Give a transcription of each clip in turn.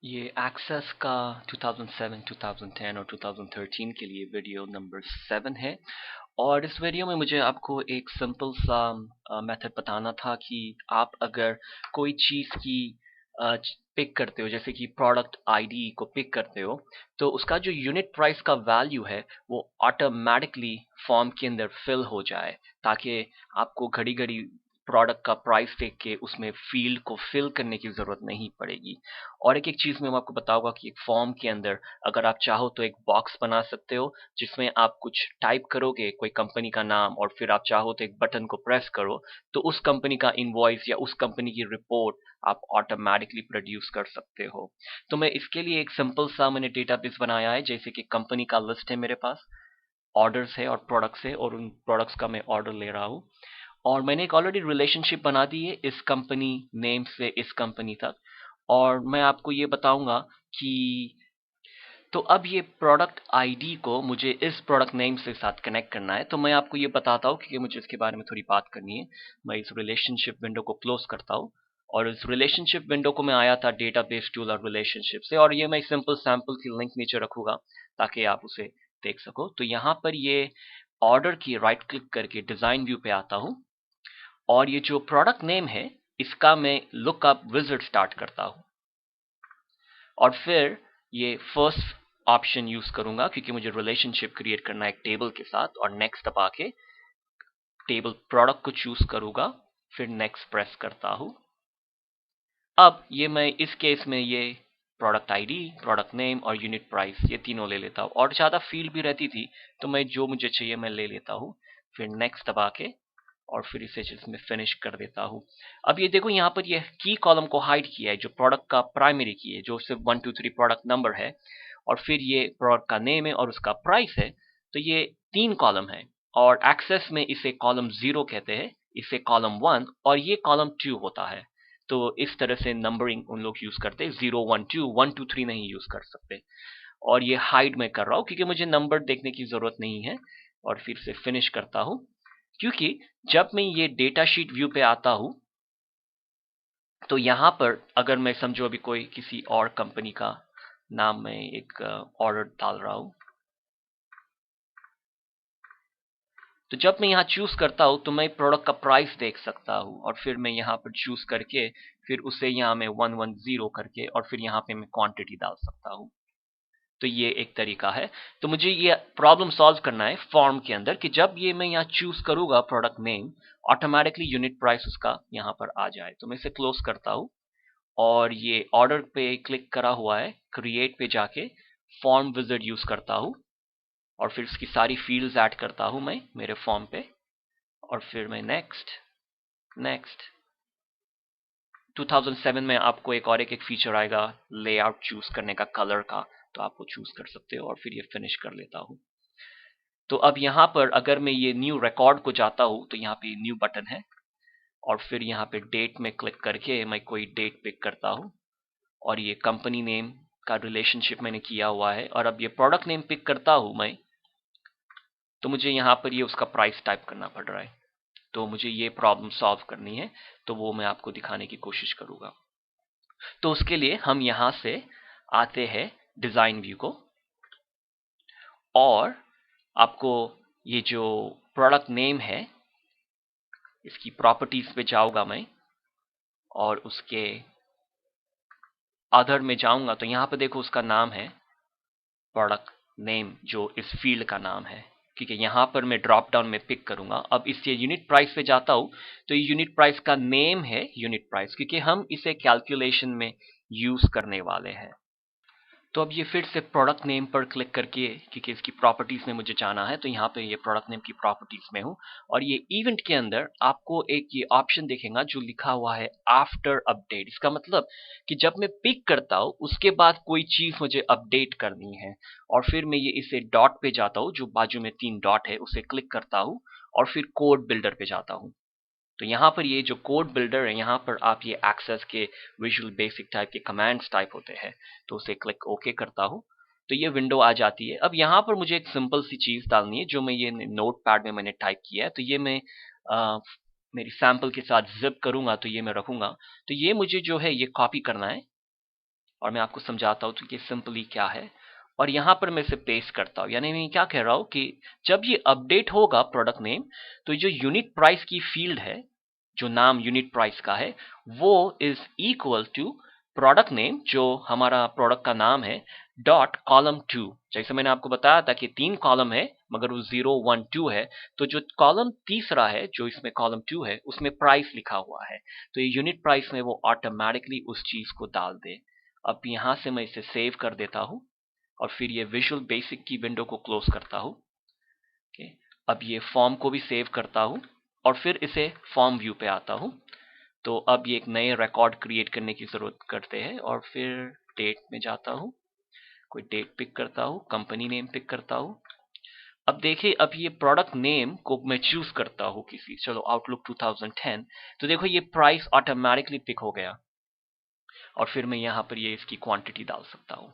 ये एक्सेस का 2007, 2010 और 2013 के लिए वीडियो नंबर 7 है। और इस वीडियो में मुझे आपको एक सिंपल सा मेथड बताना था कि आप अगर कोई चीज़ की पिक करते हो, जैसे कि प्रोडक्ट आईडी को पिक करते हो, तो उसका जो यूनिट प्राइस का वैल्यू है वो ऑटोमेटिकली फॉर्म के अंदर फिल हो जाए, ताकि आपको घड़ी घड़ी प्रोडक्ट का प्राइस देख के उसमें फील्ड को फिल करने की ज़रूरत नहीं पड़ेगी। और एक एक चीज़ में मैं आपको बताऊंगा कि एक फॉर्म के अंदर अगर आप चाहो तो एक बॉक्स बना सकते हो, जिसमें आप कुछ टाइप करोगे, कोई कंपनी का नाम, और फिर आप चाहो तो एक बटन को प्रेस करो, तो उस कंपनी का इनवॉइस या उस कंपनी की रिपोर्ट आप ऑटोमेटिकली प्रोड्यूस कर सकते हो। तो मैं इसके लिए एक सिंपल सा मैंने डेटाबेस बनाया है, जैसे कि कंपनी का लिस्ट है मेरे पास, ऑर्डर्स है और प्रोडक्ट्स है, और उन प्रोडक्ट्स का मैं ऑर्डर ले रहा हूँ। और मैंने एक ऑलरेडी रिलेशनशिप बना दी है इस कंपनी नेम से इस कंपनी तक। और मैं आपको ये बताऊंगा कि तो अब ये प्रोडक्ट आईडी को मुझे इस प्रोडक्ट नेम से साथ कनेक्ट करना है। तो मैं आपको ये बताता हूँ क्योंकि मुझे इसके बारे में थोड़ी बात करनी है। मैं इस रिलेशनशिप विंडो को क्लोज करता हूँ, और इस रिलेशनशिप विंडो को मैं आया था डेटाबेस टूल और रिलेशनशिप से, और ये मैं सिंपल सैंपल की लिंक नीचे रखूंगा ताकि आप उसे देख सको। तो यहाँ पर ये ऑर्डर की राइट क्लिक करके डिजाइन व्यू पे आता हूँ, और ये जो प्रोडक्ट नेम है इसका मैं लुकअप विजिट स्टार्ट करता हूँ, और फिर ये फर्स्ट ऑप्शन यूज करूंगा क्योंकि मुझे रिलेशनशिप क्रिएट करना है एक टेबल के साथ, और नेक्स्ट दबा के टेबल प्रोडक्ट को चूज करूंगा, फिर नेक्स्ट प्रेस करता हूं। अब ये मैं इस केस में ये प्रोडक्ट आईडी, प्रोडक्ट नेम और यूनिट प्राइस ये तीनों ले लेता हूं, और ज्यादा फील्ड भी रहती थी तो मैं जो मुझे चाहिए मैं ले लेता हूं, फिर नेक्स्ट दबा के और फिर इसे इसमें फिनिश कर देता हूं। अब ये देखो यहाँ पर ये की कॉलम को हाइड किया है, जो प्रोडक्ट का प्राइमरी की है, जो सिर्फ 1 2 3 प्रोडक्ट नंबर है, और फिर ये प्रोडक्ट का नेम है और उसका प्राइस है। तो ये 3 कॉलम है, और एक्सेस में इसे कॉलम 0 कहते हैं, इसे कॉलम 1 और ये कॉलम 2 होता है। तो इस तरह से नंबरिंग उन लोग यूज करते हैं, 0 1 2 1 2 3 नहीं यूज कर सकते। और ये हाइड में कर रहा हूं क्योंकि मुझे नंबर देखने की जरूरत नहीं है, और फिर से फिनिश करता हूं। क्योंकि जब मैं ये डेटा शीट व्यू पे आता हूं, तो यहां पर अगर मैं समझो अभी कोई किसी और कंपनी का नाम में एक ऑर्डर डाल रहा हूं, तो जब मैं यहाँ चूज करता हूँ तो मैं प्रोडक्ट का प्राइस देख सकता हूँ, और फिर मैं यहाँ पर चूज करके फिर उसे यहाँ मैं 110 करके और फिर यहाँ पे मैं क्वांटिटी डाल सकता हूँ। तो ये एक तरीका है। तो मुझे ये प्रॉब्लम सॉल्व करना है फॉर्म के अंदर कि जब ये मैं यहाँ चूज करूंगा product name, automatically unit price उसका यहाँ पर आ जाए। तो मैं इसे क्लोज करता हूँ, और ये ऑर्डर पे क्लिक करा हुआ है, क्रिएट पे जाके फॉर्म विजिट यूज करता हूँ, और फिर इसकी सारी फील्ड्स ऐड करता हूँ मैं मेरे फॉर्म पे, और फिर मैं नेक्स्ट नेक्स्ट 2007 में आपको एक और एक फीचर आएगा लेआउट चूज करने का, कलर का, तो आप वो चूज कर सकते हो, और फिर ये फिनिश कर लेता हूँ। तो अब यहाँ पर अगर मैं ये न्यू रिकॉर्ड को जाता हूँ तो यहाँ पे न्यू बटन है, और फिर यहाँ पे डेट में क्लिक करके मैं कोई डेट पिक करता हूँ, और ये कंपनी नेम का रिलेशनशिप मैंने किया हुआ है, और अब ये प्रोडक्ट नेम पिक करता हूँ मैं, तो मुझे यहाँ पर ये उसका प्राइस टाइप करना पड़ रहा है। तो मुझे ये प्रॉब्लम सॉल्व करनी है, तो वो मैं आपको दिखाने की कोशिश करूंगा। तो उसके लिए हम यहां से आते हैं डिजाइन व्यू को, और आपको ये जो प्रोडक्ट नेम है इसकी प्रॉपर्टीज पे जाऊंगा मैं, और उसके अदर में जाऊंगा तो यहाँ पे देखो उसका नाम है प्रोडक्ट नेम, जो इस फील्ड का नाम है, क्योंकि यहाँ पर मैं ड्रॉप डाउन में पिक करूंगा। अब इससे यूनिट प्राइस पे जाता हूँ, तो ये यूनिट प्राइस का नेम है यूनिट प्राइस, क्योंकि हम इसे कैलकुलेशन में यूज करने वाले हैं। तो अब ये फिर से प्रोडक्ट नेम पर क्लिक करके, क्योंकि इसकी प्रॉपर्टीज में मुझे जाना है, तो यहाँ पे ये प्रोडक्ट नेम की प्रॉपर्टीज में हूँ, और ये इवेंट के अंदर आपको एक ये ऑप्शन दिखेगा जो लिखा हुआ है आफ्टर अपडेट। इसका मतलब कि जब मैं पिक करता हूँ उसके बाद कोई चीज मुझे अपडेट करनी है, और फिर मैं ये इसे डॉट पे जाता हूँ, जो बाजू में 3 डॉट है उसे क्लिक करता हूँ, और फिर कोड बिल्डर पे जाता हूँ। तो यहाँ पर ये जो कोड बिल्डर है, यहाँ पर आप ये एक्सेस के विजुअल बेसिक टाइप के कमांड्स टाइप होते हैं, तो उसे क्लिक ओके करता हूँ, तो ये विंडो आ जाती है। अब यहाँ पर मुझे एक सिंपल सी चीज डालनी है जो मैं ये नोट पैड में मैंने टाइप किया है, तो ये मैं मेरी सैंपल के साथ जिप करूंगा तो ये मैं रखूंगा। तो ये मुझे जो है ये कॉपी करना है, और मैं आपको समझाता हूँ तो ये सिंपली क्या है। और यहाँ पर मैं इसे पेस्ट करता हूँ, यानी मैं क्या कह रहा हूँ कि जब ये अपडेट होगा प्रोडक्ट नेम, तो जो यूनिट प्राइस की फील्ड है, जो नाम यूनिट प्राइस का है, वो is equal to product name, जो हमारा प्रोडक्ट का नाम है, डॉट कॉलम 2। जैसे मैंने आपको बताया था कि 3 कॉलम है मगर वो 0 1 2 है, तो जो कॉलम तीसरा है, जो इसमें कॉलम 2 है, उसमें प्राइस लिखा हुआ है, तो ये यूनिट प्राइस में वो ऑटोमेटिकली उस चीज को डाल दे। अब यहाँ से मैं इसे सेव कर देता हूँ और फिर ये विजुअल बेसिक की विंडो को क्लोज करता हूँ। ओके, अब ये फॉर्म को भी सेव करता हूँ और फिर इसे फॉर्म व्यू पे आता हूँ। तो अब ये एक नए रिकॉर्ड क्रिएट करने की जरूरत करते हैं और फिर डेट में जाता हूँ, कोई डेट पिक करता हूँ, कंपनी नेम पिक करता हूँ। अब देखिए, अब ये प्रोडक्ट नेम को मैं चूज करता हूँ किसी, चलो आउटलुक 2010, तो देखो ये प्राइस ऑटोमेटिकली पिक हो गया और फिर मैं यहाँ पर ये इसकी क्वांटिटी डाल सकता हूँ।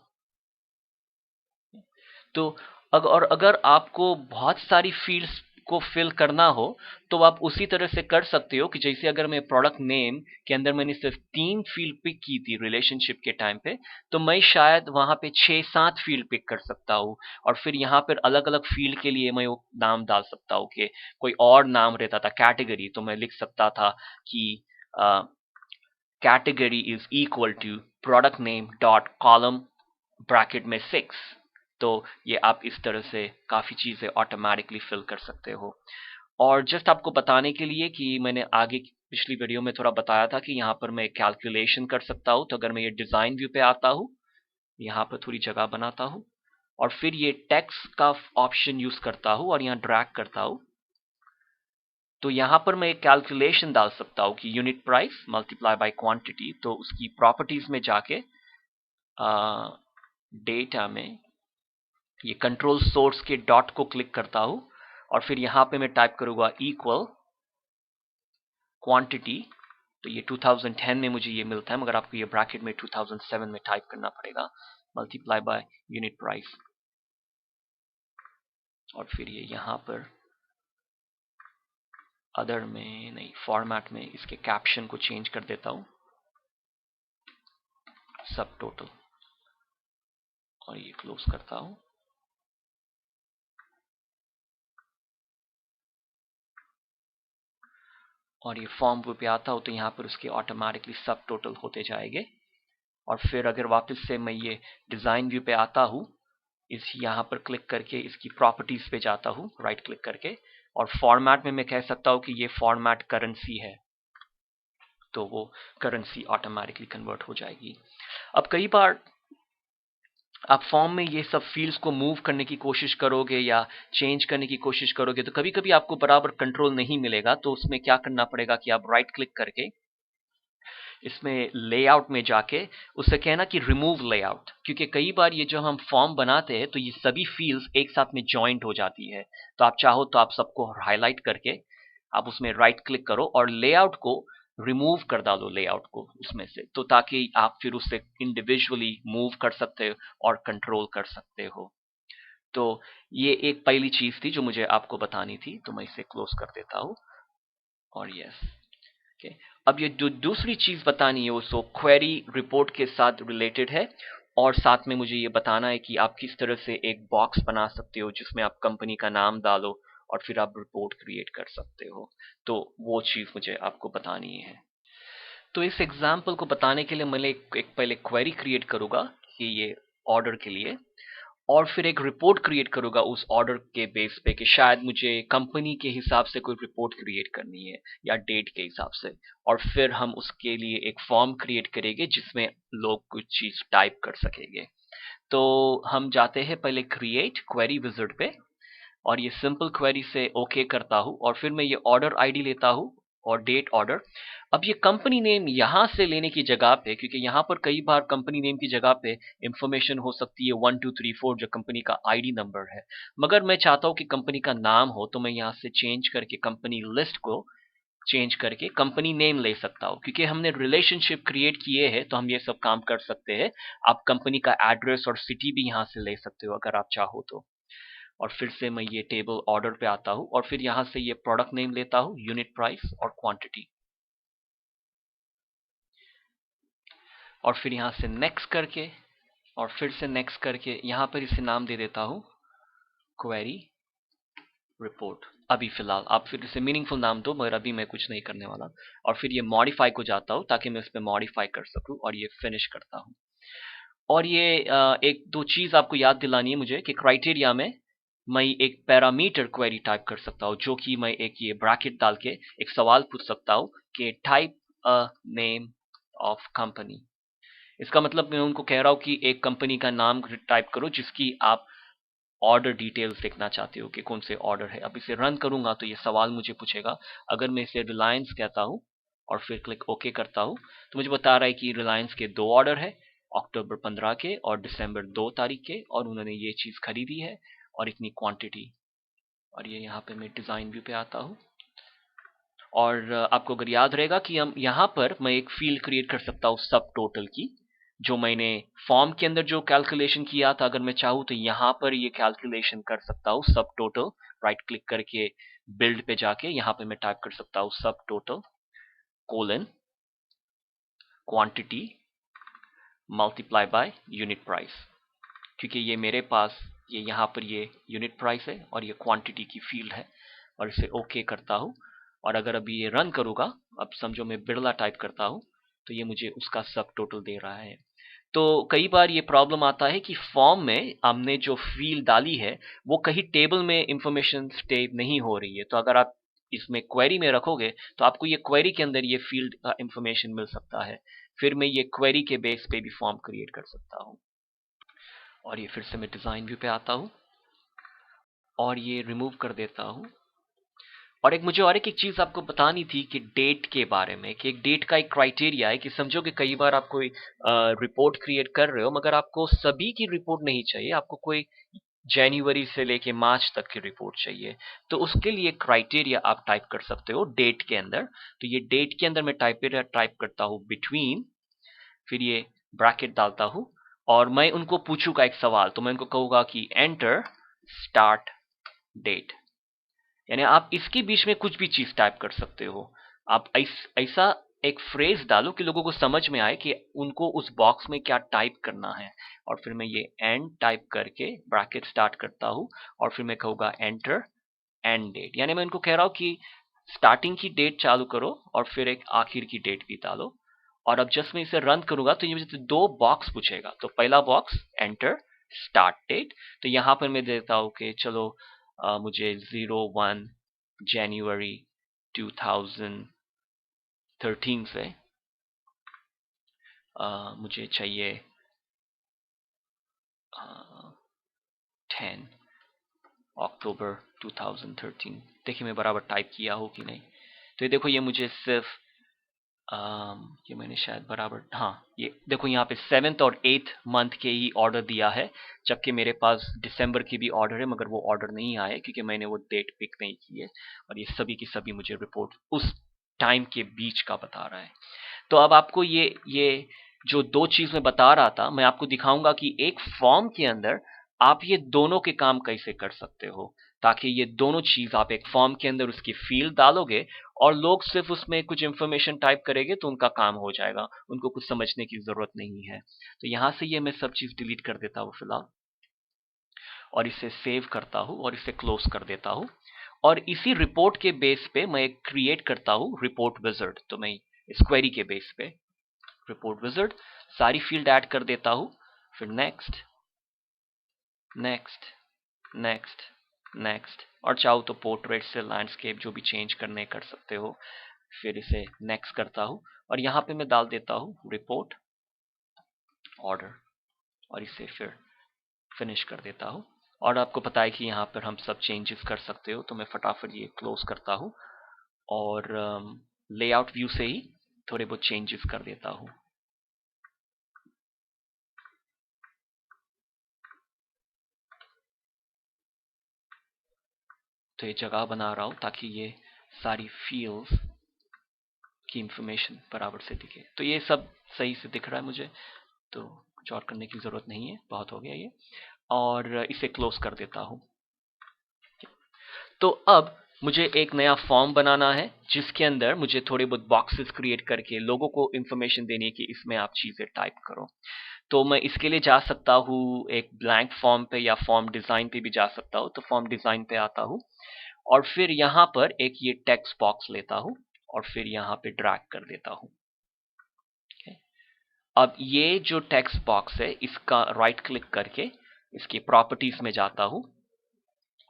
तो अगर आपको बहुत सारी फील्ड्स को फिल करना हो तो आप उसी तरह से कर सकते हो कि जैसे अगर मैं प्रोडक्ट नेम के अंदर मैंने सिर्फ 3 फील्ड पिक की थी रिलेशनशिप के टाइम पे, तो मैं शायद वहां पे 6-7 फील्ड पिक कर सकता हूँ और फिर यहाँ पर अलग अलग फील्ड के लिए मैं वो नाम डाल सकता हूँ कि कोई और नाम रहता था कैटेगरी, तो मैं लिख सकता था कि category is equal to product name dot column bracket में 6। तो ये आप इस तरह से काफी चीजें ऑटोमेटिकली फिल कर सकते हो। और जस्ट आपको बताने के लिए कि मैंने आगे पिछली वीडियो में थोड़ा बताया था कि यहाँ पर मैं कैलकुलेशन कर सकता हूँ, तो अगर मैं ये डिजाइन व्यू पे आता हूँ, यहाँ पर थोड़ी जगह बनाता हूँ और फिर ये टेक्स्ट का ऑप्शन यूज करता हूँ और यहाँ ड्रैग करता हूँ, तो यहाँ पर मैं एक कैलकुलेशन डाल सकता हूँ कि unit price multiply by quantity. तो उसकी प्रॉपर्टीज में जाके डेटा में ये कंट्रोल सोर्स के डॉट को क्लिक करता हूं और फिर यहां पे मैं टाइप करूंगा इक्वल क्वांटिटी। तो ये 2010 में मुझे ये मिलता है, मगर आपको ये ब्रैकेट में 2007 में टाइप करना पड़ेगा, मल्टीप्लाई बाय यूनिट प्राइस। और फिर ये यहां पर अदर में नहीं, फॉर्मेट में इसके कैप्शन को चेंज कर देता हूं, सब टोटल, और ये क्लोज करता हूं। और ये फॉर्म पे आता हो तो यहाँ पर उसके ऑटोमेटिकली सब टोटल होते जाएंगे। और फिर अगर वापस से मैं ये डिजाइन व्यू पे आता हूँ, इस यहाँ पर क्लिक करके इसकी प्रॉपर्टीज पे जाता हूँ राइट क्लिक करके, और फॉर्मेट में मैं कह सकता हूँ कि ये फॉर्मेट करेंसी है, तो वो करेंसी ऑटोमेटिकली कन्वर्ट हो जाएगी। अब कई बार आप फॉर्म में ये सब फील्ड्स को मूव करने की कोशिश करोगे या चेंज करने की कोशिश करोगे तो कभी कभी आपको बराबर कंट्रोल नहीं मिलेगा, तो उसमें क्या करना पड़ेगा कि आप राइट क्लिक करके इसमें लेआउट में जाके उससे कहना कि रिमूव लेआउट, क्योंकि कई बार ये जो हम फॉर्म बनाते हैं तो ये सभी फील्ड्स एक साथ में जॉइंट हो जाती है। तो आप चाहो तो आप सबको हाईलाइट करके आप उसमें राइट क्लिक करो और लेआउट को रिमूव कर डालो, लेआउट को उसमें से, तो ताकि आप फिर उससे इंडिविजुअली मूव कर सकते हो और कंट्रोल कर सकते हो। तो ये एक पहली चीज थी जो मुझे आपको बतानी थी, तो मैं इसे क्लोज कर देता हूँ और यस। Okay. अब ये जो दूसरी चीज बतानी है वो सो क्वेरी रिपोर्ट के साथ रिलेटेड है, और साथ में मुझे ये बताना है कि आप किस तरह से एक बॉक्स बना सकते हो जिसमें आप कंपनी का नाम डालो और फिर आप रिपोर्ट क्रिएट कर सकते हो। तो वो चीज मुझे आपको बतानी है। तो इस एग्जाम्पल को बताने के लिए मैं एक पहले क्वेरी क्रिएट करूंगा कि ये ऑर्डर के लिए, और फिर एक रिपोर्ट क्रिएट करूंगा उस ऑर्डर के बेस पे कि शायद मुझे कंपनी के हिसाब से कोई रिपोर्ट क्रिएट करनी है या डेट के हिसाब से, और फिर हम उसके लिए एक फॉर्म क्रिएट करेंगे जिसमें लोग कुछ चीज टाइप कर सकेंगे। तो हम जाते हैं पहले क्रिएट क्वेरी विजार्ड पे और ये सिंपल क्वेरी से ओके करता हूँ और फिर मैं ये ऑर्डर आईडी लेता हूँ और डेट ऑर्डर। अब ये कंपनी नेम यहां से लेने की जगह पे, क्योंकि यहाँ पर कई बार कंपनी नेम की जगह पे इंफॉर्मेशन हो सकती है 1234 जो कंपनी का आईडी नंबर है, मगर मैं चाहता हूँ कि कंपनी का नाम हो, तो मैं यहाँ से चेंज करके कंपनी लिस्ट को चेंज करके कंपनी नेम ले सकता हूँ। क्योंकि हमने रिलेशनशिप क्रिएट किए हैं तो हम ये सब काम कर सकते हैं। आप कंपनी का एड्रेस और सिटी भी यहाँ से ले सकते हो अगर आप चाहो तो। और फिर से मैं ये टेबल ऑर्डर पे आता हूँ और फिर यहाँ से ये प्रोडक्ट नेम लेता हूँ, यूनिट प्राइस और क्वांटिटी। और फिर यहाँ से नेक्स्ट करके और फिर से नेक्स्ट करके यहाँ पर इसे नाम दे देता हूँ क्वेरी रिपोर्ट। अभी फिलहाल आप फिर इसे मीनिंगफुल नाम दो, मगर अभी मैं कुछ नहीं करने वाला। और फिर ये मॉडिफाई को जाता हूँ ताकि मैं इस पर मॉडिफाई कर सकूँ, और ये फिनिश करता हूँ। और ये एक दो चीज आपको याद दिलानी है मुझे कि क्राइटेरिया में मैं एक पैरामीटर क्वेरी टाइप कर सकता हूँ, जो कि मैं एक ये ब्रैकेट डाल के एक सवाल पूछ सकता हूँ कि type a name of company. इसका मतलब मैं उनको कह रहा हूँ कि एक कंपनी का नाम टाइप करो जिसकी आप ऑर्डर डिटेल्स देखना चाहते हो कि कौन से ऑर्डर है। अब इसे रन करूंगा तो ये सवाल मुझे पूछेगा। अगर मैं इसे रिलायंस कहता हूँ और फिर क्लिक ओके करता हूँ तो मुझे बता रहा है कि रिलायंस के 2 ऑर्डर है, अक्टूबर 15 के और दिसंबर 2 तारीख के, और उन्होंने ये चीज खरीदी है और इतनी क्वांटिटी। और ये यहाँ पे मैं डिजाइन व्यू पे आता हूँ। और आपको अगर याद रहेगा कि हम यहाँ पर मैं एक फील्ड क्रिएट कर सकता हूँ सब टोटल की, जो मैंने फॉर्म के अंदर जो कैलकुलेशन किया था, अगर मैं चाहूँ तो यहाँ पर ये कैलकुलेशन कर सकता हूँ सब टोटल। राइट क्लिक करके बिल्ड पे जाके यहाँ पे मैं टाइप कर सकता हूँ सब total colon quantity multiply by unit price, क्योंकि ये मेरे पास ये यहाँ पर ये यूनिट प्राइस है और ये क्वांटिटी की फील्ड है। और इसे ओके करता हूँ। और अगर अभी ये रन करूंगा, अब समझो मैं बिरला टाइप करता हूँ, तो ये मुझे उसका सब टोटल दे रहा है। तो कई बार ये प्रॉब्लम आता है कि फॉर्म में हमने जो फील्ड डाली है वो कहीं टेबल में इंफॉर्मेशन स्टे नहीं हो रही है। तो अगर आप इसमें क्वेरी में रखोगे तो आपको ये क्वेरी के अंदर ये फील्ड का इंफॉर्मेशन मिल सकता है। फिर मैं ये क्वेरी के बेस पे भी फॉर्म क्रिएट कर सकता हूँ। और ये फिर से मैं डिजाइन व्यू पे आता हूँ और ये रिमूव कर देता हूँ। और एक मुझे और एक चीज आपको बतानी थी कि डेट के बारे में, कि एक डेट का एक क्राइटेरिया है कि समझो कि कई बार आप कोई रिपोर्ट क्रिएट कर रहे हो मगर आपको सभी की रिपोर्ट नहीं चाहिए, आपको कोई जनवरी से लेके मार्च तक की रिपोर्ट चाहिए। तो उसके लिए क्राइटेरिया आप टाइप कर सकते हो डेट के अंदर। तो ये डेट के अंदर मैं टाइप करता हूँ बिटवीन, फिर ये ब्रैकेट डालता हूँ और मैं उनको पूछूंगा एक सवाल। तो मैं उनको कहूंगा कि एंटर स्टार्ट डेट, यानी आप इसके बीच में कुछ भी चीज टाइप कर सकते हो। आप ऐसा एक फ्रेज डालो कि लोगों को समझ में आए कि उनको उस बॉक्स में क्या टाइप करना है। और फिर मैं ये एंड टाइप करके ब्रैकेट स्टार्ट करता हूँ और फिर मैं कहूँगा एंटर एंड डेट, यानी मैं उनको कह रहा हूँ कि स्टार्टिंग की डेट चालू करो और फिर एक आखिर की डेट भी डालो। और अब जस्ट मैं इसे रन करूंगा तो ये मुझे 2 बॉक्स पूछेगा। तो पहला बॉक्स एंटर स्टार्ट डेट, तो यहां पर मैं देता हूं कि चलो मुझे 01 जनवरी 2013 से मुझे चाहिए 10 अक्टूबर 2013। देखिए मैं बराबर टाइप किया हो कि नहीं। तो ये देखो ये मुझे सिर्फ ये मैंने शायद बराबर, हाँ ये देखो यहाँ पे 7th और 8th मंथ के ही ऑर्डर दिया है, जबकि मेरे पास दिसंबर की भी ऑर्डर है मगर वो ऑर्डर नहीं आए क्योंकि मैंने वो डेट पिक नहीं की है। और ये सभी की सभी मुझे रिपोर्ट उस टाइम के बीच का बता रहा है। तो अब आपको ये जो 2 चीज मैं बता रहा था, मैं आपको दिखाऊंगा कि एक फॉर्म के अंदर आप ये दोनों के काम कैसे कर सकते हो, ताकि ये दोनों चीज आप एक फॉर्म के अंदर उसकी फील्ड डालोगे और लोग सिर्फ उसमें कुछ इंफॉर्मेशन टाइप करेंगे तो उनका काम हो जाएगा, उनको कुछ समझने की जरूरत नहीं है। तो यहां से ये मैं सब चीज डिलीट कर देता हूँ फिलहाल, और इसे सेव करता हूँ और इसे क्लोज कर देता हूँ। और इसी रिपोर्ट के बेस पे मैं एक क्रिएट करता हूँ रिपोर्ट विजर्ड। तो मैं इस क्वेरी के बेस पे रिपोर्ट विजर्ड सारी फील्ड ऐड कर देता हूँ, फिर नेक्स्ट नेक्स्ट नेक्स्ट नेक्स्ट, और चाहो तो पोर्ट्रेट से लैंडस्केप जो भी चेंज करने कर सकते हो। फिर इसे नेक्स्ट करता हूँ और यहाँ पे मैं डाल देता हूँ रिपोर्ट ऑर्डर और इसे फिर फिनिश कर देता हूँ। और आपको पता है कि यहाँ पर हम सब चेंजेस कर सकते हो, तो मैं फटाफट ये क्लोज करता हूँ और लेआउट व्यू से ही थोड़े बहुत चेंजेस कर देता हूँ। तो ये जगह बना रहा हूँ ताकि ये सारी फील्ड्स की इंफॉर्मेशन बराबर से दिखे। तो ये सब सही से दिख रहा है मुझे, तो कुछ और करने की जरूरत नहीं है, बहुत हो गया ये। और इसे क्लोज कर देता हूँ। तो अब मुझे एक नया फॉर्म बनाना है जिसके अंदर मुझे थोड़े बहुत बॉक्सेस क्रिएट करके लोगों को इंफॉर्मेशन देनी है कि इसमें आप चीजें टाइप करो। तो मैं इसके लिए जा सकता हूँ एक ब्लैंक फॉर्म पे या फॉर्म डिजाइन पे भी जा सकता हूँ। तो फॉर्म डिजाइन पे आता हूँ और फिर यहाँ पर एक ये टेक्स्ट बॉक्स लेता हूँ और फिर यहाँ पे ड्रैग कर देता हूँ। अब ये जो टेक्स्ट बॉक्स है इसका राइट क्लिक करके इसकी प्रॉपर्टीज में जाता हूँ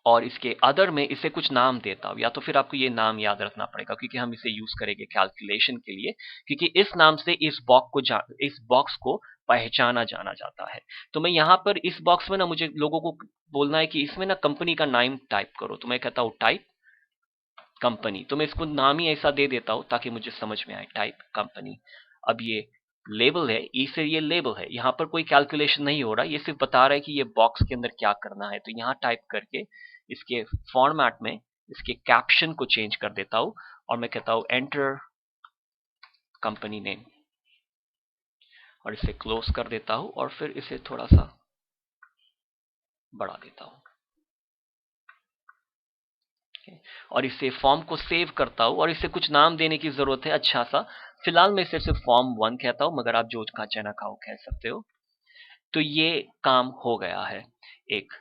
और इसके अदर में इसे कुछ नाम देता हूँ। या तो फिर आपको ये नाम याद रखना पड़ेगा क्योंकि हम इसे यूज करेंगे कैलकुलेशन के लिए, क्योंकि इस नाम से इस बॉक्स को पहचाना जाना जाता है। तो मैं यहाँ पर इस बॉक्स में ना मुझे लोगों को बोलना है कि इसमें ना कंपनी का नाम टाइप करो। तो मैं कहता हूँ टाइप कंपनी। तो मैं इसको नाम ही ऐसा दे देता हूँ ताकि मुझे समझ में आए, टाइप कंपनी। अब ये लेबल है, ई से ये लेबल है। यहाँ पर कोई कैलकुलेशन नहीं हो रहा, ये सिर्फ बता रहा है कि ये बॉक्स के अंदर क्या करना है। तो यहाँ टाइप करके इसके फॉर्मेट में इसके कैप्शन को चेंज कर देता हूँ और मैं कहता हूँ एंटर कंपनी नेम और इसे क्लोज कर देता हूँ और फिर इसे थोड़ा सा बढ़ा देता हूँ और इसे फॉर्म को सेव करता हूँ और इसे कुछ नाम देने की जरूरत है अच्छा सा। फिलहाल मैं इसे सिर्फ फॉर्म 1 कहता हूँ, मगर आप जो चाहना खाओ कह सकते हो। तो ये काम हो गया है एक।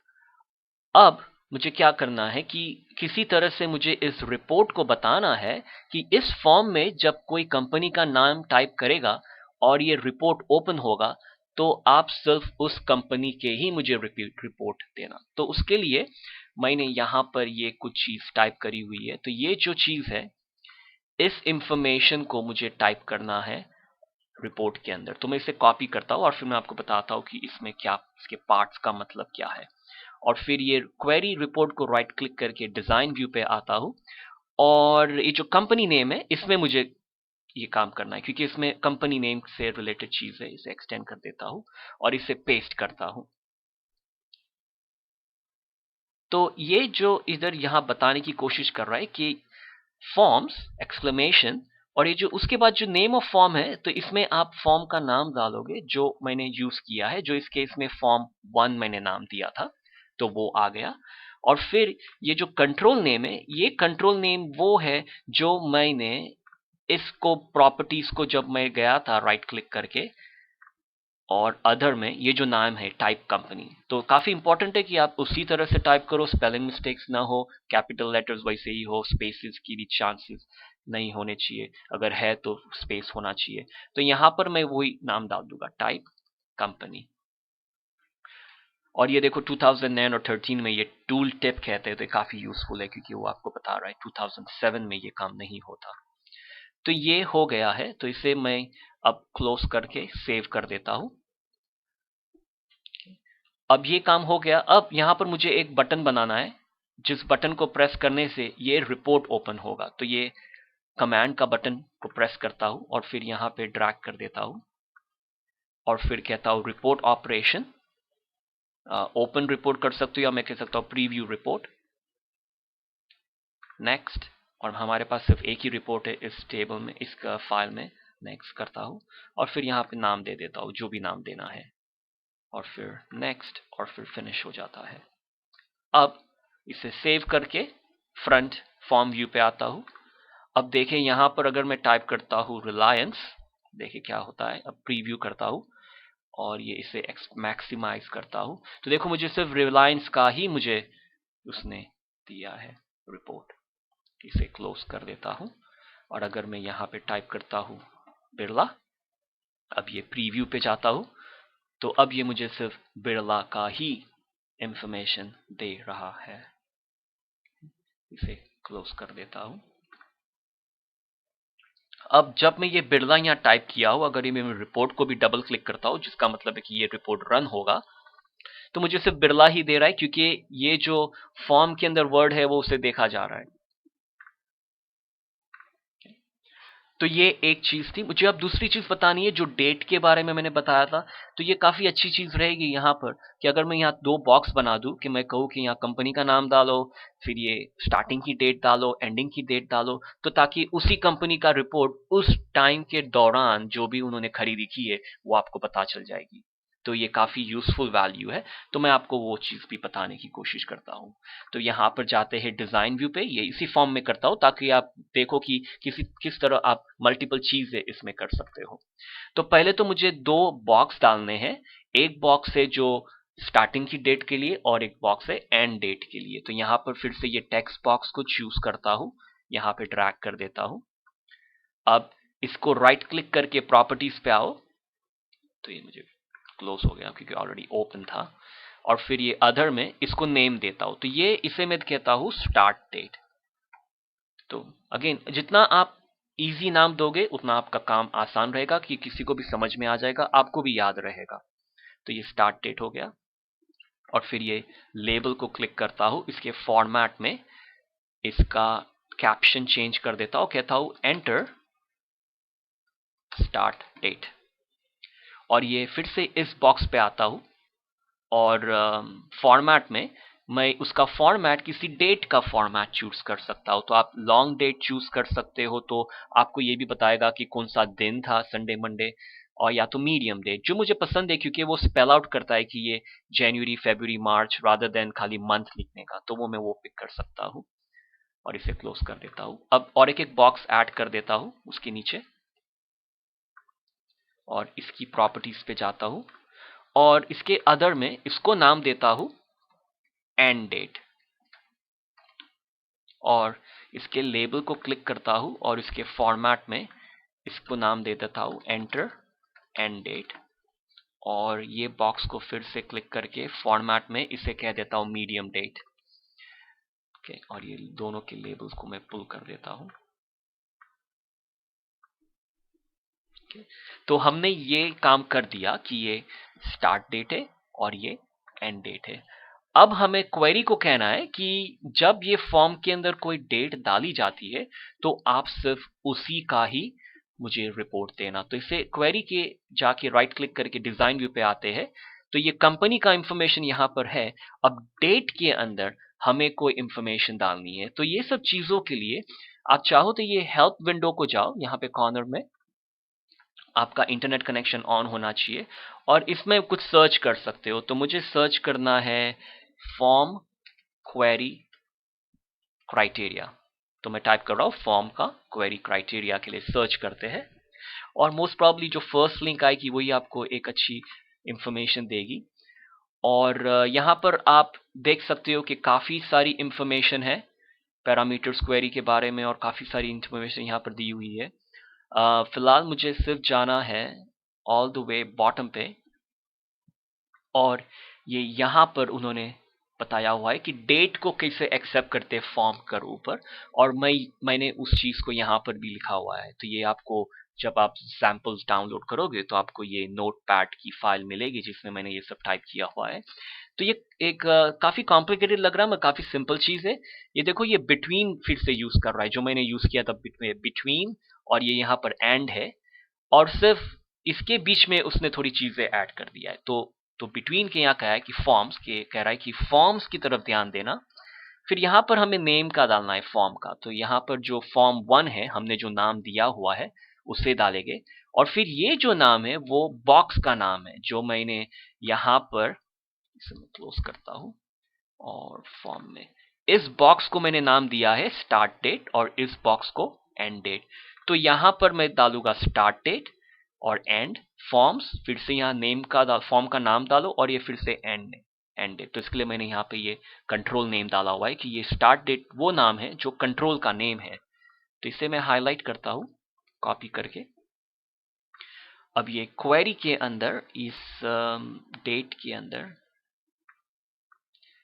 अब मुझे क्या करना है कि किसी तरह से मुझे इस रिपोर्ट को बताना है कि इस फॉर्म में जब कोई कंपनी का नाम टाइप करेगा और ये रिपोर्ट ओपन होगा तो आप सिर्फ उस कंपनी के ही मुझे रिपोर्ट देना। तो उसके लिए मैंने यहाँ पर ये कुछ चीज टाइप करी हुई है। तो ये जो चीज है इस इंफॉर्मेशन को मुझे टाइप करना है रिपोर्ट के अंदर। तो मैं इसे कॉपी करता हूँ और फिर मैं आपको बताता हूँ कि इसमें क्या, इसके पार्ट्स का मतलब क्या है। और फिर ये क्वेरी रिपोर्ट को राइट क्लिक करके डिजाइन व्यू पे आता हूँ और ये जो कंपनी नेम है इसमें मुझे ये काम करना है क्योंकि इसमें कंपनी नेम से रिलेटेड चीज है। इसे एक्सटेंड कर देता हूँ और इसे पेस्ट करता हूँ। तो ये जो इधर यहाँ बताने की कोशिश कर रहा है कि फॉर्म्स एक्सक्लेमेशन और ये जो उसके बाद जो नेम ऑफ फॉर्म है, तो इसमें आप फॉर्म का नाम डालोगे जो मैंने यूज किया है। जो इस केस में फॉर्म 1 मैंने नाम दिया था तो वो आ गया। और फिर ये जो कंट्रोल नेम है, ये कंट्रोल नेम वो है जो मैंने इसको प्रॉपर्टीज को जब मैं गया था राइट क्लिक करके और अदर में ये जो नाम है टाइप कंपनी, तो काफी इंपॉर्टेंट है कि आप उसी तरह से टाइप करो, स्पेलिंग मिस्टेक्स ना हो, कैपिटल लेटर्स वैसे ही हो, स्पेसेस की भी चांसेस नहीं होने चाहिए, अगर है तो स्पेस होना चाहिए। तो यहां पर मैं वही नाम डाल दूंगा टाइप कंपनी। और ये देखो 2009 और 13 में ये टूल टिप कहते हैं तो काफी यूजफुल है क्योंकि वो आपको बता रहा है 2007 में ये काम नहीं होता। तो ये हो गया है, तो इसे मैं अब क्लोज करके सेव कर देता हूं। अब ये काम हो गया। अब यहां पर मुझे एक बटन बनाना है जिस बटन को प्रेस करने से ये रिपोर्ट ओपन होगा। तो ये कमांड का बटन को प्रेस करता हूं और फिर यहां पे ड्रैग कर देता हूं और फिर कहता हूं रिपोर्ट ऑपरेशन, ओपन रिपोर्ट कर सकते हो या मैं कह सकता हूं प्रीव्यू रिपोर्ट, नेक्स्ट। और हमारे पास सिर्फ एक ही रिपोर्ट है इस टेबल में, इस फाइल में। नेक्स्ट करता हूं और फिर यहां पे नाम दे देता हूं जो भी नाम देना है और फिर नेक्स्ट और फिर फिनिश हो जाता है। अब इसे सेव करके फ्रंट फॉर्म व्यू पे आता हूं। अब देखें यहां पर अगर मैं टाइप करता हूं रिलायंस, देखिए क्या होता है। अब प्रीव्यू करता हूं और ये इसे मैक्सिमाइज करता हूं तो देखो मुझे सिर्फ रिलायंस का ही मुझे उसने दिया है रिपोर्ट। इसे क्लोज कर देता हूं और अगर मैं यहां पे टाइप करता हूं बिरला, अब ये प्रीव्यू पे जाता हूं तो अब ये मुझे सिर्फ बिरला का ही इंफॉर्मेशन दे रहा है। इसे क्लोज कर देता हूं। अब जब मैं ये बिरला यहाँ टाइप किया हूं, अगर ये मैं रिपोर्ट को भी डबल क्लिक करता हूं जिसका मतलब है कि ये रिपोर्ट रन होगा, तो मुझे सिर्फ बिरला ही दे रहा है क्योंकि ये जो फॉर्म के अंदर वर्ड है वो उसे देखा जा रहा है। तो ये एक चीज थी। मुझे अब दूसरी चीज बतानी है जो डेट के बारे में मैंने बताया था। तो ये काफी अच्छी चीज रहेगी यहाँ पर कि अगर मैं यहाँ दो बॉक्स बना दूं कि मैं कहूँ कि यहाँ कंपनी का नाम डालो, फिर ये स्टार्टिंग की डेट डालो, एंडिंग की डेट डालो, तो ताकि उसी कंपनी का रिपोर्ट उस टाइम के दौरान जो भी उन्होंने खरीदी की है वो आपको पता चल जाएगी। तो ये काफ़ी यूज़फुल वैल्यू है, तो मैं आपको वो चीज़ भी बताने की कोशिश करता हूँ। तो यहाँ पर जाते हैं डिज़ाइन व्यू पे, ये इसी फॉर्म में करता हूँ ताकि आप देखो कि किस तरह आप मल्टीपल चीज़ें इसमें कर सकते हो। तो पहले तो मुझे 2 बॉक्स डालने हैं, एक बॉक्स है जो स्टार्टिंग की डेट के लिए और एक बॉक्स है एंड डेट के लिए। तो यहाँ पर फिर से ये टेक्स्ट बॉक्स को चूज करता हूँ, यहाँ पे ड्रैग कर देता हूँ। अब इसको राइट क्लिक करके प्रॉपर्टीज पे आओ, तो ये मुझे क्लोज हो गया क्योंकि ऑलरेडी ओपन था, और फिर ये अदर में इसको नेम देता हूं, तो ये इसे मैं कहता हूं स्टार्ट डेट। तो अगेन जितना आप इजी नाम दोगे उतना आपका काम आसान रहेगा कि किसी को भी समझ में आ जाएगा, आपको भी याद रहेगा। तो ये स्टार्ट डेट हो गया, और फिर ये लेबल को क्लिक करता हूं, इसके फॉर्मेट में इसका कैप्शन चेंज कर देता हूं, कहता हूं एंटर स्टार्ट डेट, और ये फिर से इस बॉक्स पे आता हूं, और फॉर्मेट में मैं उसका फॉर्मेट किसी डेट का फॉर्मेट चूज कर सकता हूँ। तो आप लॉन्ग डेट चूज कर सकते हो, तो आपको ये भी बताएगा कि कौन सा दिन था, संडे मंडे, और या तो मीडियम डेट जो मुझे पसंद है क्योंकि वो स्पेल आउट करता है कि ये जनवरी, फरवरी, मार्च रादर देन खाली मंथ लिखने का, तो वो मैं वो पिक कर सकता हूँ, और इसे क्लोज कर देता हूँ। अब और एक बॉक्स ऐड कर देता हूँ उसके नीचे, और इसकी प्रॉपर्टीज पे जाता हूँ, और इसके अदर में इसको नाम देता हूं एंड डेट, और इसके लेबल को क्लिक करता हूं और इसके फॉर्मेट में इसको नाम दे देता हूं एंटर एंड डेट, और ये बॉक्स को फिर से क्लिक करके फॉर्मेट में इसे कह देता हूं मीडियम डेट। ओके, और ये दोनों के लेबल्स को मैं पुल कर देता हूं। तो हमने ये काम कर दिया कि ये स्टार्ट डेट है और ये एंड डेट है। अब हमें क्वेरी को कहना है कि जब ये फॉर्म के अंदर कोई डेट डाली जाती है तो आप सिर्फ उसी का ही मुझे रिपोर्ट देना। तो इसे क्वेरी के जाके राइट क्लिक करके डिजाइन व्यू पे आते हैं, तो ये कंपनी का इंफॉर्मेशन यहाँ पर है। अब डेट के अंदर हमें कोई इंफॉर्मेशन डालनी है, तो ये सब चीजों के लिए आप चाहो तो ये हेल्प विंडो को जाओ, यहाँ पे कॉर्नर में आपका इंटरनेट कनेक्शन ऑन होना चाहिए, और इसमें कुछ सर्च कर सकते हो। तो मुझे सर्च करना है फॉर्म क्वेरी क्राइटेरिया, तो मैं टाइप कर रहा हूँ फॉर्म का क्वेरी क्राइटेरिया के लिए सर्च करते हैं, और मोस्ट प्रॉब्ली जो फर्स्ट लिंक आएगी वही आपको एक अच्छी इंफॉर्मेशन देगी। और यहाँ पर आप देख सकते हो कि काफ़ी सारी इंफॉर्मेशन है पैरामीटर्स क्वेरी के बारे में, और काफ़ी सारी इंफॉर्मेशन यहाँ पर दी हुई है। फिलहाल मुझे सिर्फ जाना है ऑल द वे बॉटम पे, और ये यहाँ पर उन्होंने बताया हुआ है कि डेट को कैसे एक्सेप्ट करते हैं फॉर्म कर ऊपर, और मैंने उस चीज को यहाँ पर भी लिखा हुआ है। तो ये आपको जब आप सैंपल्स डाउनलोड करोगे तो आपको ये नोटपैड की फाइल मिलेगी जिसमें मैंने ये सब टाइप किया हुआ है। तो ये एक काफी कॉम्प्लिकेटेड लग रहा है, मगर काफी सिंपल चीज है। ये देखो ये बिटवीन फिर से यूज कर रहा है, जो मैंने यूज किया था बिटवीन, और ये यहाँ पर एंड है, और सिर्फ इसके बीच में उसने थोड़ी चीजें ऐड कर दिया है। तो बिटवीन के यहाँ कहा है कि फॉर्म्स के कह रहा है कि फॉर्म्स की तरफ ध्यान देना। फिर यहाँ पर हमें नेम का डालना है फॉर्म का, तो यहाँ पर जो फॉर्म 1 है हमने जो नाम दिया हुआ है उसे डालेंगे, और फिर ये जो नाम है वो बॉक्स का नाम है जो मैंने यहाँ पर, इसे मैं क्लोज करता हूँ, और फॉर्म में इस बॉक्स को मैंने नाम दिया है स्टार्ट डेट, और इस बॉक्स को एंड डेट। तो यहां पर मैं डालूंगा स्टार्ट डेट और एंड फॉर्म्स, फिर से यहाँ नेम का फॉर्म का नाम डालो, और ये फिर से एंड डेट। तो इसके लिए मैंने यहाँ पे ये कंट्रोल नेम डाला हुआ है कि ये स्टार्ट डेट वो नाम है जो कंट्रोल का नेम है। तो इसे मैं हाईलाइट करता हूं कॉपी करके। अब ये क्वेरी के अंदर इस डेट के अंदर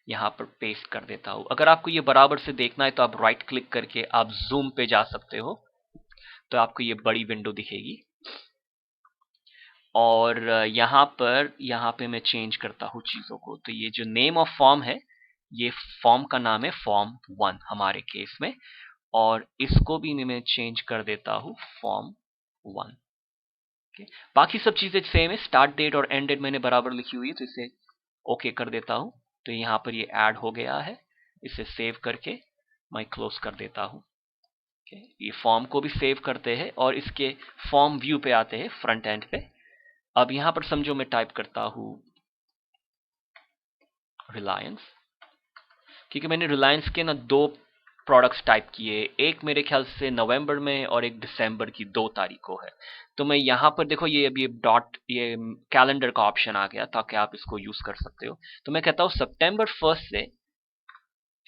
यहाँ पर पेस्ट कर देता हूं। अगर आपको ये बराबर से देखना है तो आप राइट क्लिक करके आप जूम पे जा सकते हो, तो आपको ये बड़ी विंडो दिखेगी। और यहाँ पे मैं चेंज करता हूँ चीजों को। तो ये जो नेम ऑफ फॉर्म है, ये फॉर्म का नाम है फॉर्म 1 हमारे केस में, और इसको भी मैं चेंज कर देता हूँ फॉर्म 1। बाकी सब चीजें सेम है, स्टार्ट डेट और एंड डेट मैंने बराबर लिखी हुई है, तो इसे ओके कर देता हूँ। तो यहाँ पर ये ऐड हो गया है, इसे सेव करके मैं क्लोज कर देता हूँ। ये फॉर्म को भी सेव करते हैं, और इसके फॉर्म व्यू पे आते हैं फ्रंट एंड पे। अब यहां पर समझो मैं टाइप करता हूं रिलायंस, क्योंकि मैंने रिलायंस के ना दो प्रोडक्ट्स टाइप किए, एक मेरे ख्याल से नवंबर में और एक दिसंबर की 2 तारीख को है। तो मैं यहाँ पर देखो ये अभी डॉट ये कैलेंडर का ऑप्शन आ गया ताकि आप इसको यूज कर सकते हो। तो मैं कहता हूँ सितंबर 1 से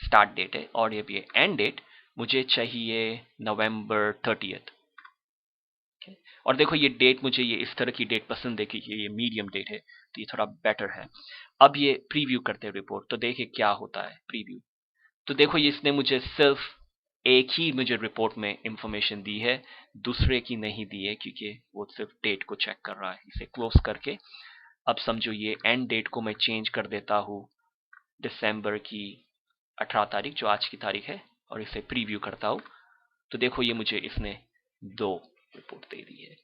स्टार्ट डेट है और ये भी एंड डेट मुझे चाहिए नवंबर 30th। और देखो ये डेट, मुझे ये इस तरह की डेट पसंद है कि ये मीडियम डेट है, तो ये थोड़ा बेटर है। अब ये प्रीव्यू करते हैं रिपोर्ट, तो देखिए क्या होता है प्रीव्यू। तो देखो ये इसने मुझे सिर्फ एक ही मुझे रिपोर्ट में इंफॉर्मेशन दी है, दूसरे की नहीं दी है, क्योंकि वो सिर्फ डेट को चेक कर रहा है। इसे क्लोज करके अब समझो ये एंड डेट को मैं चेंज कर देता हूँ दिसंबर की 18 तारीख, जो आज की तारीख है, और इसे प्रीव्यू करता हूँ। तो देखो ये मुझे इसने 2 रिपोर्ट दे दी है।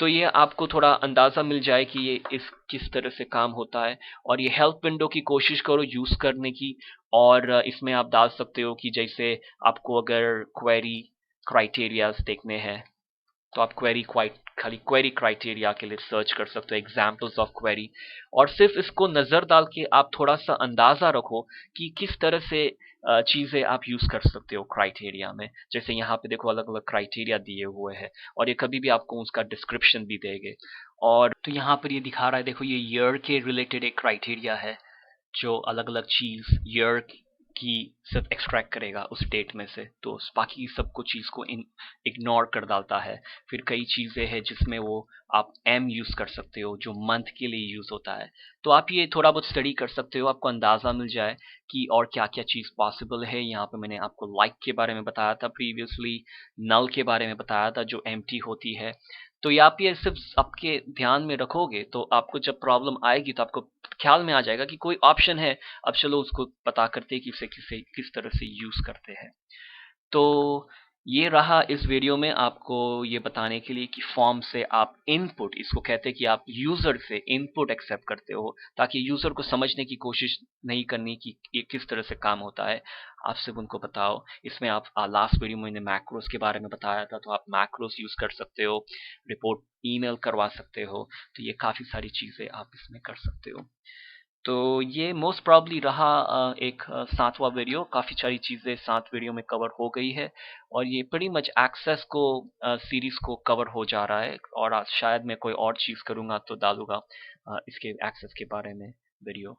तो ये आपको थोड़ा अंदाजा मिल जाए कि ये इस किस तरह से काम होता है। और ये हेल्प विंडो की कोशिश करो यूज करने की, और इसमें आप डाल सकते हो कि जैसे आपको अगर क्वेरी क्राइटेरियाज देखने हैं तो आप खाली क्वेरी क्राइटेरिया के लिए सर्च कर सकते हो, एग्जाम्पल्स ऑफ क्वेरी। और सिर्फ इसको नजर डाल के आप थोड़ा सा अंदाजा रखो कि किस तरह से चीजें आप यूज कर सकते हो क्राइटेरिया में। जैसे यहाँ पे देखो अलग अलग क्राइटेरिया दिए हुए हैं, और ये कभी भी आपको उसका डिस्क्रिप्शन भी देंगे। और तो यहाँ पर ये दिखा रहा है, देखो ये ईयर के रिलेटेड एक क्राइटेरिया है जो अलग अलग चीज ईयर की सिर्फ एक्सट्रैक्ट करेगा उस डेट में से, तो बाकी सबको चीज को इग्नोर कर डालता है। फिर कई चीजें हैं जिसमें वो आप एम यूज कर सकते हो जो मंथ के लिए यूज होता है। तो आप ये थोड़ा बहुत स्टडी कर सकते हो, आपको अंदाजा मिल जाए कि और क्या क्या चीज पॉसिबल है। यहाँ पे मैंने आपको लाइक के बारे में बताया था प्रीवियसली, नल के बारे में बताया था जो एम्प्टी होती है। तो ये आप ये सिर्फ आपके ध्यान में रखोगे तो आपको जब प्रॉब्लम आएगी तो आपको ख्याल में आ जाएगा कि कोई ऑप्शन है। अब चलो उसको पता करते हैं कि इसे किस तरह से यूज करते हैं। तो ये रहा इस वीडियो में आपको ये बताने के लिए कि फॉर्म से आप इनपुट, इसको कहते हैं कि आप यूजर से इनपुट एक्सेप्ट करते हो, ताकि यूजर को समझने की कोशिश नहीं करनी कि ये किस तरह से काम होता है, आप सिर्फ उनको बताओ। इसमें आप लास्ट वीडियो में मैंने मैक्रोस के बारे में बताया था, तो आप मैक्रोस यूज कर सकते हो, रिपोर्ट ईमेल करवा सकते हो। तो ये काफी सारी चीजें आप इसमें कर सकते हो। तो ये मोस्ट प्रॉब्ली रहा एक 7वां वीडियो। काफ़ी सारी चीज़ें 7 वीडियो में कवर हो गई है, और ये pretty मच एक्सेस को सीरीज को कवर हो जा रहा है। और आज शायद मैं कोई और चीज़ करूँगा तो डालूँगा इसके एक्सेस के बारे में वीडियो।